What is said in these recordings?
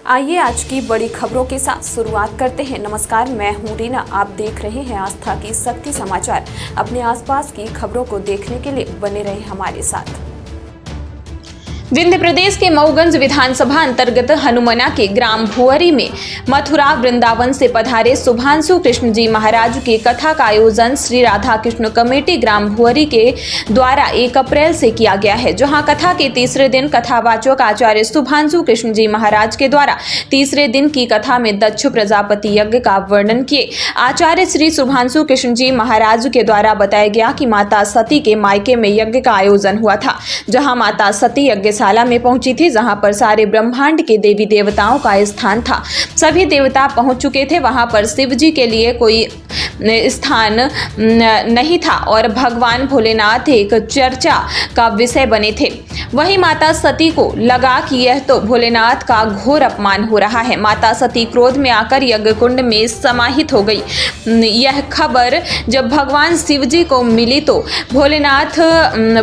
आइए आज की बड़ी खबरों के साथ शुरुआत करते हैं। नमस्कार, मैं हूं रीना। आप देख रहे हैं आस्था की शक्ति समाचार। अपने आसपास की खबरों को देखने के लिए बने रहे हमारे साथ। विंध्य प्रदेश के मऊगंज विधानसभा अंतर्गत हनुमना के ग्राम भुअरी में मथुरा वृंदावन से पधारे शुभांशु कृष्ण जी महाराज की कथा का आयोजन श्री राधा कृष्ण कमेटी ग्राम भुअरी के द्वारा 1 अप्रैल से किया गया है, जहां कथा के तीसरे दिन कथावाचक आचार्य शुभांशु कृष्ण जी महाराज के द्वारा तीसरे दिन की कथा में दक्ष प्रजापति यज्ञ का वर्णन किए। आचार्य श्री शुभांशु कृष्ण जी महाराज के द्वारा बताया गया कि माता सती के मायके में यज्ञ का आयोजन हुआ था, जहां माता सती यज्ञशाला में पहुंची थी, जहां पर सारे ब्रह्मांड के देवी देवताओं का स्थान था। सभी देवता पहुंच चुके थे। वहां पर शिव जी के लिए कोई स्थान नहीं था और भगवान भोलेनाथ एक चर्चा का विषय बने थे। वहीं माता सती को लगा कि यह तो भोलेनाथ का घोर अपमान हो रहा है। माता सती क्रोध में आकर यज्ञ कुंड में समाहित हो गई। यह खबर जब भगवान शिव जी को मिली तो भोलेनाथ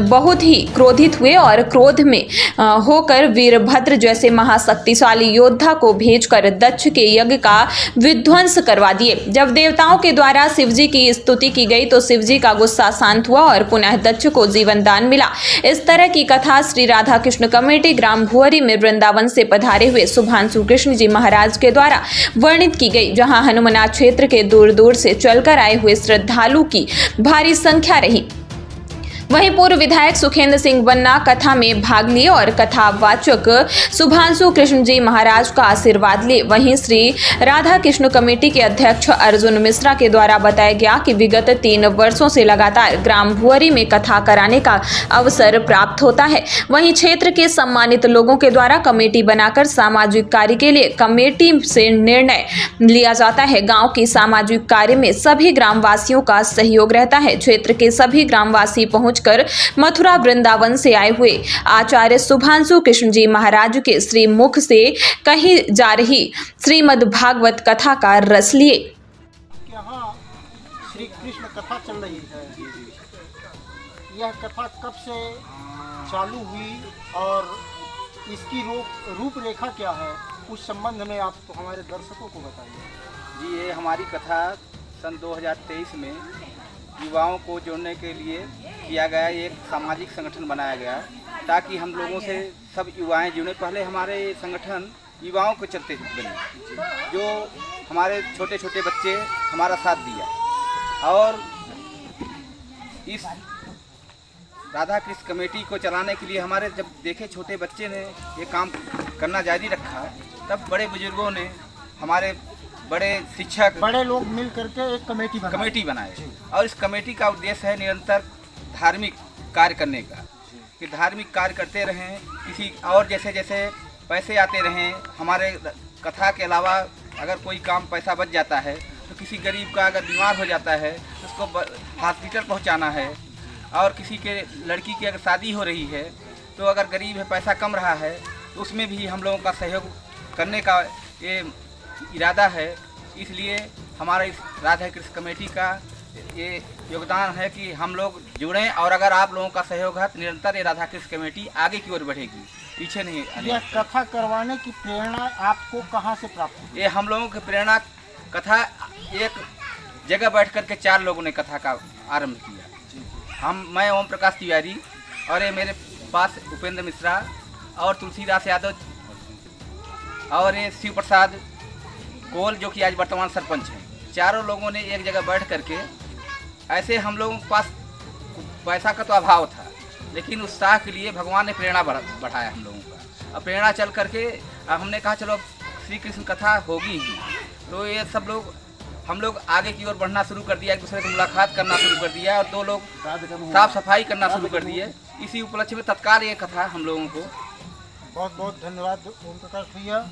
बहुत ही क्रोधित हुए और क्रोध में होकर वीरभद्र जैसे महाशक्तिशाली योद्धा को भेजकर दक्ष के यज्ञ का विध्वंस करवा दिए। जब देवताओं के द्वारा शिवजी की स्तुति की गई तो शिवजी का गुस्सा शांत हुआ और पुनः दक्ष को जीवन दान मिला। इस तरह की कथा श्री राधा कृष्ण कमेटी ग्राम भुअरी में वृंदावन से पधारे हुए शुभांशु कृष्ण जी महाराज के द्वारा वर्णित की गई, जहां हनुमना क्षेत्र के दूर दूर से चलकर आए हुए श्रद्धालु की भारी संख्या रही। वहीं पूर्व विधायक सुखेंद्र सिंह बन्ना कथा में भाग लिए और कथावाचक शुभांशु कृष्ण जी महाराज का आशीर्वाद लिए। वहीं श्री राधा कृष्ण कमेटी के अध्यक्ष अर्जुन मिश्रा के द्वारा बताया गया कि विगत 3 वर्षों से लगातार ग्राम भुअरी में कथा कराने का अवसर प्राप्त होता है। वहीं क्षेत्र के सम्मानित लोगों के द्वारा कमेटी बनाकर सामाजिक कार्य के लिए कमेटी से निर्णय लिया जाता है। गाँव की सामाजिक कार्य में सभी ग्रामवासियों का सहयोग रहता है। क्षेत्र के सभी ग्रामवासी पहुंच कर मथुरा वृंदावन से आए हुए आचार्य शुभांशु कृष्ण जी महाराज के श्री मुख से कही जा रही श्रीमद् भागवत कथा का रस लिए। यहाँ श्री कृष्ण कथा चल रही है। यह कथा कब से चालू हुई और इसकी रूपरेखा क्या है, उस संबंध में आप तो हमारे दर्शकों को बताइए। जी, ये हमारी कथा सन 2023 में युवाओं को जोड़ने के लिए किया गया एक सामाजिक संगठन बनाया गया, ताकि हम लोगों से सब युवाएं जुड़े। पहले हमारे संगठन युवाओं को चलते बने, जो हमारे छोटे छोटे बच्चे हमारा साथ दिया और इस राधा कृष्ण कमेटी को चलाने के लिए हमारे जब देखे छोटे बच्चे ने ये काम करना जारी रखा, तब बड़े बुजुर्गों ने, हमारे बड़े शिक्षक, बड़े लोग मिल करके एक कमेटी बनाए और इस कमेटी का उद्देश्य है निरंतर धार्मिक कार्य करने का, कि धार्मिक कार्य करते रहें। किसी और जैसे जैसे पैसे आते रहें, हमारे कथा के अलावा अगर कोई काम पैसा बच जाता है तो किसी गरीब का अगर बीमार हो जाता है उसको हॉस्पिटल पहुंचाना है, और किसी के लड़की की अगर शादी हो रही है तो अगर गरीब है, पैसा कम रहा है, तो उसमें भी हम लोगों का सहयोग करने का ये इरादा है। इसलिए हमारा इस राधा कृष्ण कमेटी का ये योगदान है कि हम लोग जुड़ें, और अगर आप लोगों का सहयोग है तो निरंतर ये राधा कृष्ण कमेटी आगे की ओर बढ़ेगी, पीछे नहीं। यह कथा करवाने की प्रेरणा आपको कहाँ से प्राप्त हुई? ये हम लोगों की प्रेरणा, कथा एक जगह बैठ कर के 4 लोगों ने कथा का आरंभ किया। मैं ओम प्रकाश तिवारी और ये मेरे पास उपेंद्र मिश्रा और तुलसीदास यादव और ये शिव प्रसाद कोल, जो कि आज वर्तमान सरपंच हैं। 4 लोगों ने एक जगह बैठ करके, ऐसे हम लोगों के पास पैसा का तो अभाव था, लेकिन उत्साह के लिए भगवान ने प्रेरणा बढ़ाया हम लोगों का। अब प्रेरणा चल करके हमने कहा चलो श्री कृष्ण कथा होगी ही, तो ये सब लोग हम लोग आगे की ओर बढ़ना शुरू कर दिया, एक दूसरे से मुलाकात करना शुरू कर दिया और 2 लोग साफ सफाई करना शुरू कर दिए। इसी उपलक्ष्य में तत्काल ये कथा हम लोगों को। बहुत बहुत धन्यवाद ओम प्रकाश भैया।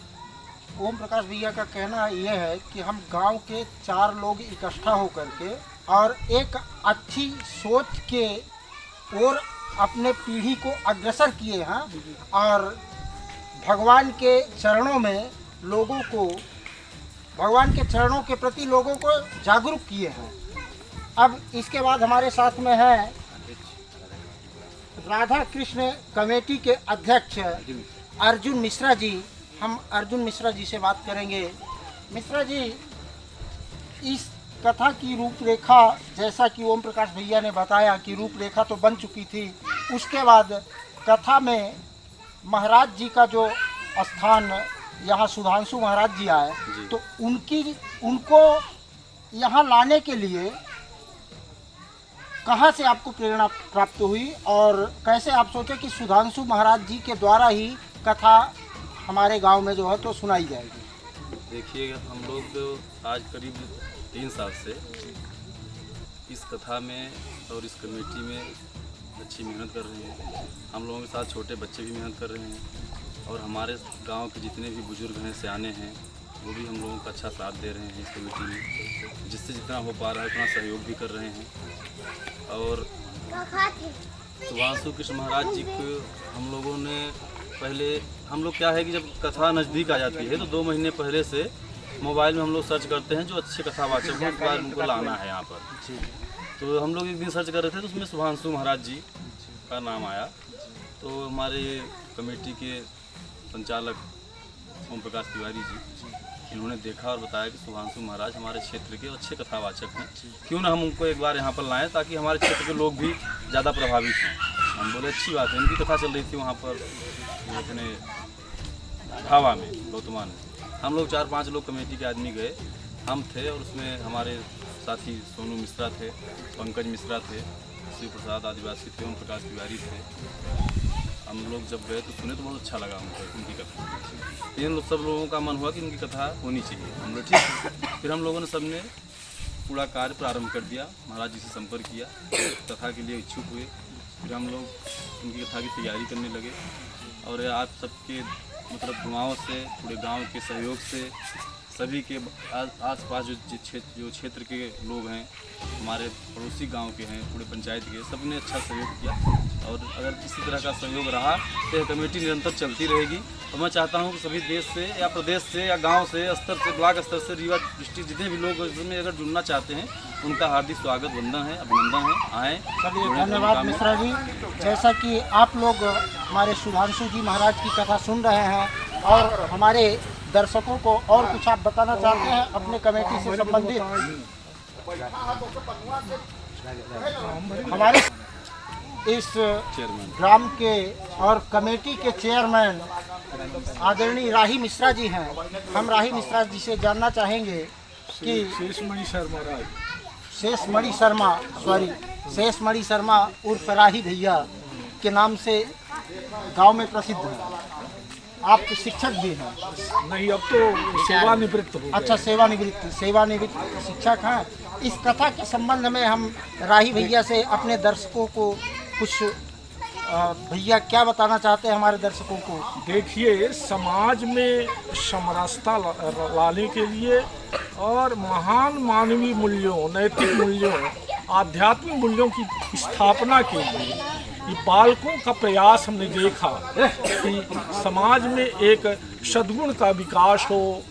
ओम प्रकाश भैया का कहना यह है कि हम गांव के 4 लोग इकट्ठा होकर के और एक अच्छी सोच के और अपने पीढ़ी को अग्रसर किए हैं और भगवान के चरणों में लोगों को, भगवान के चरणों के प्रति लोगों को जागरूक किए हैं। अब इसके बाद हमारे साथ में है राधा कृष्ण कमेटी के अध्यक्ष अर्जुन मिश्रा जी, हम अर्जुन मिश्रा जी से बात करेंगे। मिश्रा जी, इस कथा की रूपरेखा, जैसा कि ओम प्रकाश भैया ने बताया कि रूपरेखा तो बन चुकी थी, उसके बाद कथा में महाराज जी का जो स्थान, यहाँ सुधांशु महाराज जी आए, तो उनको यहाँ लाने के लिए कहाँ से आपको प्रेरणा प्राप्त हुई और कैसे आप सोचे कि सुधांशु महाराज जी के द्वारा ही कथा हमारे गांव में जो है तो सुनाई जाएगी? देखिए, हम लोग आज करीब 3 साल से इस कथा में और इस कमेटी में अच्छी मेहनत कर रहे हैं। हम लोगों के साथ छोटे बच्चे भी मेहनत कर रहे हैं और हमारे गांव के जितने भी बुजुर्ग हैं, सियाने हैं, वो भी हम लोगों का अच्छा साथ दे रहे हैं इस कमेटी में, जिससे जितना हो पा रहा है उतना सहयोग भी कर रहे हैं। और सुधांशु कृष्ण महाराज जी को हम लोगों ने पहले, हम लोग क्या है कि जब कथा नज़दीक आ जाती है तो 2 महीने पहले से मोबाइल में हम लोग सर्च करते हैं जो अच्छे कथावाचक हैं, उसके बाद उनको लाना है यहाँ पर। तो हम लोग एक दिन सर्च कर रहे थे तो उसमें सुधांशु महाराज जी का नाम आया। तो हमारे कमेटी के संचालक ओम प्रकाश तिवारी जी, इन्होंने देखा और बताया कि सुधांशु महाराज हमारे क्षेत्र के अच्छे कथावाचक हैं, क्यों ना हम उनको एक बार यहाँ पर लाएं ताकि हमारे क्षेत्र के लोग भी ज़्यादा प्रभावित हों। हम बोले अच्छी बात है। इनकी कथा चल रही थी वहाँ पर अपने ढाबा में, गौतमा में। हम लोग 4-5 लोग कमेटी के आदमी गए, हम थे और उसमें हमारे साथी सोनू मिश्रा थे, पंकज मिश्रा थे, शिव प्रसाद आदिवासी थे, ओम प्रकाश तिवारी थे। हम लोग जब गए तो सुने तो बहुत अच्छा लगा हमको उनकी कथा। इन सब लोगों का मन हुआ कि उनकी कथा होनी चाहिए। हम लोग ठीक, फिर हम लोगों ने सबने पूरा कार्य प्रारंभ कर दिया, महाराज जी से संपर्क किया, कथा के लिए इच्छुक हुए। फिर हम लोग उनकी कथा की तैयारी करने लगे और आप सबके मतलब दुआओं से, पूरे गांव के सहयोग से, सभी के आसपास जो क्षेत्र के लोग हैं, हमारे पड़ोसी गांव के हैं, पूरे पंचायत के, सबने अच्छा सहयोग किया। और अगर इसी तरह का सहयोग रहा तो यह कमेटी निरंतर चलती रहेगी। और मैं चाहता हूं कि सभी देश से या प्रदेश से या गांव से, स्तर से, ब्लॉक स्तर से, रीवा डिस्ट्रिक्ट जितने भी लोग इसमें अगर जुड़ना चाहते हैं, उनका हार्दिक स्वागत, वंदन है, अभिनंदन है। आएँ। चलिए, धन्यवाद मिश्रा जी। जैसा कि आप लोग हमारे सुधांशु जी महाराज की कथा सुन रहे हैं और हमारे दर्शकों को और कुछ आप बताना चाहते हैं अपने कमेटी से संबंधित? हमारे इस ग्राम के और कमेटी के चेयरमैन आदरणीय राही मिश्रा जी हैं। हम राही मिश्रा जी से जानना चाहेंगे कि शेषमणि शर्मा उर्फ राही भैया के नाम से गांव में प्रसिद्ध है। आप शिक्षक भी हैं? नहीं, अब तो सेवानिवृत्त हो गए। अच्छा, सेवानिवृत्त शिक्षक हैं। इस कथा के संबंध में हम राही भैया से अपने दर्शकों को कुछ भैया क्या बताना चाहते हैं हमारे दर्शकों को? देखिए, समाज में समरसता लाने के लिए और महान मानवीय मूल्यों, नैतिक मूल्यों, आध्यात्मिक मूल्यों की स्थापना के लिए ये बालकों का प्रयास हमने देखा कि समाज में एक सद्गुण का विकास हो,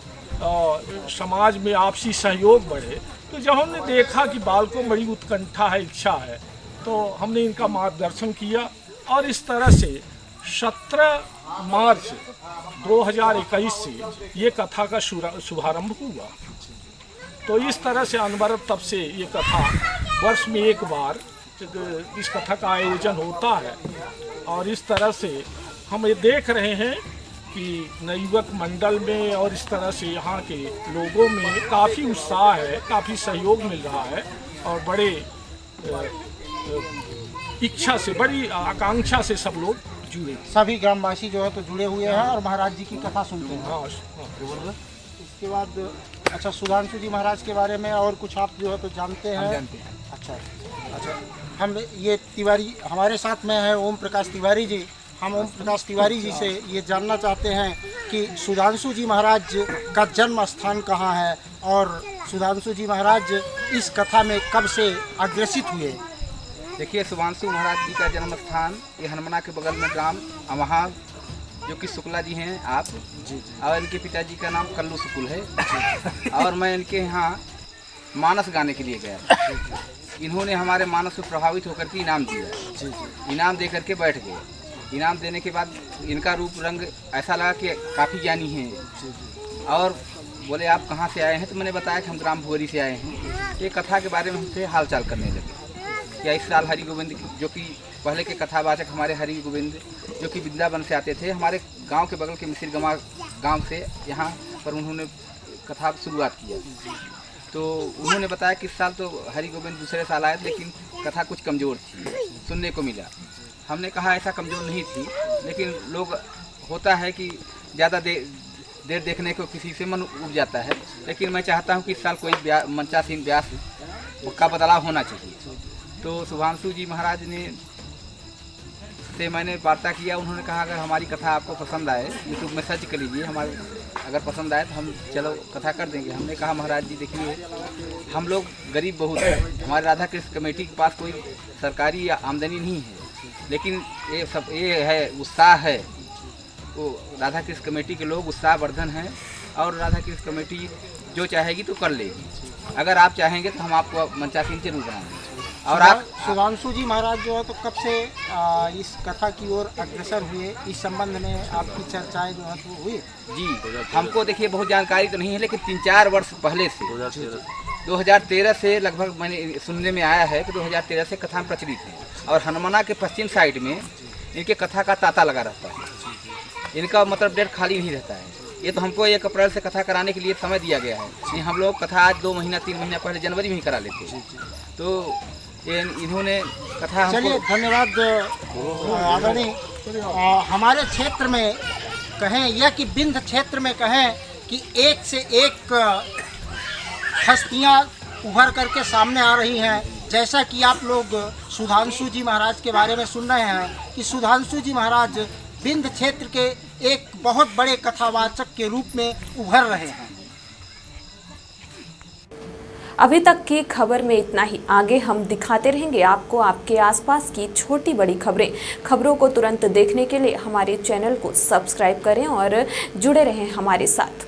समाज में आपसी सहयोग बढ़े। तो जब हमने देखा कि बालकों में बड़ी उत्कंठा है, इच्छा है, तो हमने इनका मार्गदर्शन किया और इस तरह से 17 मार्च 2021 से ये कथा का शुभारंभ हुआ। तो इस तरह से अनवरत तब से ये कथा वर्ष में एक बार इस कथा का आयोजन होता है। और इस तरह से हम ये देख रहे हैं कि नवयुवक मंडल में और इस तरह से यहाँ के लोगों में काफ़ी उत्साह है, काफ़ी सहयोग मिल रहा है और बड़े इच्छा से, बड़ी आकांक्षा से सब लोग जुड़े। सभी ग्रामवासी जो है तो जुड़े हुए हैं और महाराज जी की कथा सुनते हैं। हाँ। इसके बाद अच्छा, सुधांशु जी महाराज के बारे में और कुछ आप जो है तो जानते हैं? जानते हैं। अच्छा, हम ये तिवारी हमारे साथ में है ओम प्रकाश तिवारी जी। हम ओम प्रकाश तिवारी जी से ये जानना चाहते हैं कि सुधांशु जी महाराज का जन्म स्थान कहाँ है और सुधांशु जी महाराज इस कथा में कब से अग्रसित हुए? देखिए, सुधांशु महाराज जी का जन्म स्थान ये हनुमाना के बगल में ग्राम वहाँ जो कि शुक्ला जी हैं आप जी, और इनके पिताजी का नाम कल्लू शुक्ल है। और मैं इनके यहाँ मानस गाने के लिए गया। इन्होंने हमारे मानस को प्रभावित होकर के इनाम दिया। इनाम दे करके बैठ गए। इनाम देने के बाद इनका रूप रंग ऐसा लगा कि काफ़ी ज्ञानी हैं। और बोले आप कहाँ से आए हैं, तो मैंने बताया कि हम ग्राम भुअरी से आए हैं। ये कथा के बारे में हमसे हाल चाल करने लगे। क्या इस साल हरि गोविंद जो कि पहले के कथावाचक हमारे हरि गोविंद जो कि वृंदावन से आते थे, हमारे गांव के बगल के मिसिर गांव से यहाँ पर उन्होंने कथा शुरुआत किया। तो उन्होंने बताया कि इस साल तो हरि गोविंद दूसरे साल आए, लेकिन कथा कुछ कमज़ोर थी, सुनने को मिला। हमने कहा ऐसा कमज़ोर नहीं थी, लेकिन लोग होता है कि ज़्यादा देर देखने को किसी से मन उब जाता है। लेकिन मैं चाहता हूं कि इस साल कोई मंचासीन व्यास का बदलाव होना चाहिए। तो शुभांशु जी महाराज ने से मैंने वार्ता किया। उन्होंने कहा अगर हमारी कथा आपको पसंद आए, यूट्यूब में सर्च कर लीजिए, हमारे अगर पसंद आए तो हम चलो कथा कर देंगे। हमने कहा महाराज जी देखिए, हम लोग गरीब बहुत हैं, हमारे राधा कृष्ण कमेटी के पास कोई सरकारी आमदनी नहीं है, लेकिन ये है उत्साह है। वो राधा कृष्ण कमेटी के लोग उत्साहवर्धन हैं और राधा कृष्ण कमेटी जो चाहेगी तो कर लेगी। अगर आप चाहेंगे तो हम आपको मंचासीन जरूर बनाएंगे। और आप शुभांशु जी महाराज जो है तो कब से इस कथा की ओर अग्रसर हुए, इस संबंध में आपकी चर्चाएं जो है तो हुई? जी, हमको देखिए बहुत जानकारी तो नहीं है, लेकिन 3-4 वर्ष पहले से 2013 से लगभग मैंने सुनने में आया है कि 2013 से कथा प्रचलित है। और हनुमाना के पश्चिम साइड में इनके कथा का तांता लगा रहता है। इनका मतलब डेट खाली नहीं रहता है। ये तो हमको 1 अप्रैल से कथा कराने के लिए समय दिया गया है। नहीं, हम लोग कथा आज 2 महीना 3 महीना पहले जनवरी में ही करा लेते हैं। तो ये इन्होंने कथा चलिए धन्यवाद आदरणीय। हमारे क्षेत्र में कहें या कि विंध्य क्षेत्र में कहें कि एक से एक हस्तियां उभर करके सामने आ रही हैं। जैसा कि आप लोग सुधांशु जी महाराज के बारे में सुन रहे हैं कि सुधांशु जी महाराज विंध्य क्षेत्र के एक बहुत बड़े कथावाचक के रूप में उभर रहे हैं। अभी तक की खबर में इतना ही। आगे हम दिखाते रहेंगे आपको आपके आसपास की छोटी बड़ी खबरों को तुरंत देखने के लिए हमारे चैनल को सब्सक्राइब करें और जुड़े रहें हमारे साथ।